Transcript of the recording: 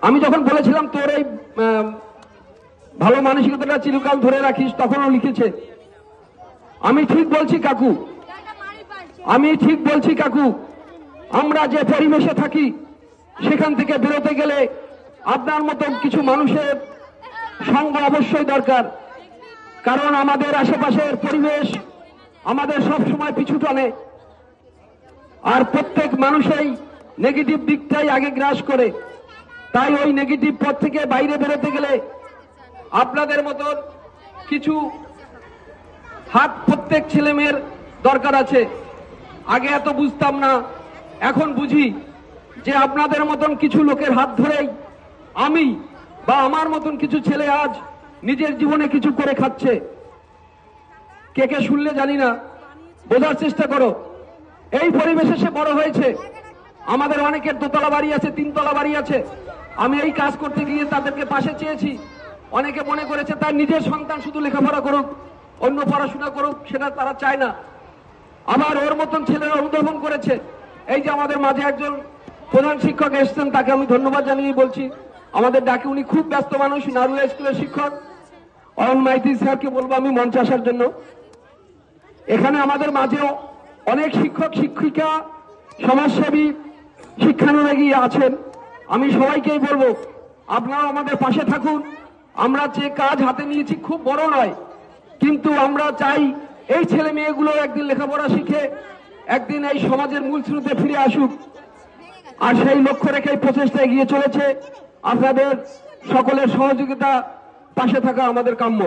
আমি যখন বলেছিলাম তোর এই ভালো মানসিকতাটা চিরকাল ধরে রাখিস, তখনও লিখেছে আমি ঠিক বলছি কাকু, আমি ঠিক বলছি কাকু, আমরা যে পরিবেশে থাকি সেখান থেকে বেরোতে গেলে আপনার মতো কিছু মানুষের সঙ্গ অবশ্যই দরকার। কারণ আমাদের আশেপাশের পরিবেশ আমাদের সব সময় পিছু টানে, আর প্রত্যেক মানুষই নেগেটিভ দিকটাই আগে গ্রাস করে। তাই ওই নেগেটিভ পথ থেকে বাইরে বেরোতে গেলে আপনাদের মতন কিছু হাত প্রত্যেক ছেলে মেয়ের দরকার আছে। আগে এত বুঝতাম না, এখন বুঝি যে আপনাদের মতন কিছু লোকের হাত ধরেই আমি বা আমার মতন কিছু ছেলে আজ নিজের জীবনে কিছু করে খাচ্ছে। কে কে শুনলে জানি না, বোঝার চেষ্টা করো। এই পরিবেশে সে বড় হয়েছে। আমাদের অনেকের দোতলা বাড়ি আছে, তিনতলা বাড়ি আছে। আমি এই কাজ করতে গিয়ে তাদেরকে পাশে চেয়েছি। অনেকে মনে করেছে তার নিজের সন্তান শুধু লেখাপড়া করুক, অন্য পড়াশোনা করুক, সেটা তারা চায় না। আবার ওর মতন ছেলেরা অনুধাবন করেছে। এই যে আমাদের মাঝে একজন প্রধান শিক্ষক এসেছেন, তাকে আমি ধন্যবাদ জানিয়ে বলছি। আমাদের ডাকে, উনি খুব ব্যস্ত মানুষ, নারুয়া স্কুলের শিক্ষক। অরুণ মাইতি স্যারকে বলবো আমি মঞ্চে আসার জন্য। এখানে আমাদের মাঝেও অনেক শিক্ষক শিক্ষিকা, সমাজসেবী, শিক্ষানুরাগী আছেন। আমি সবাইকেই বলবো আপনারাও আমাদের পাশে থাকুন। আমরা যে কাজ হাতে নিয়েছি খুব বড় নয়, কিন্তু আমরা চাই এই ছেলে মেয়েগুলো একদিন লেখাপড়া শিখে একদিন এই সমাজের মূল স্রোতে ফিরে আসুক। আর সেই লক্ষ্য রেখে প্রচেষ্টা এগিয়ে চলেছে। আপনাদের সকলের সহযোগিতা, পাশে থাকা আমাদের কাম্য।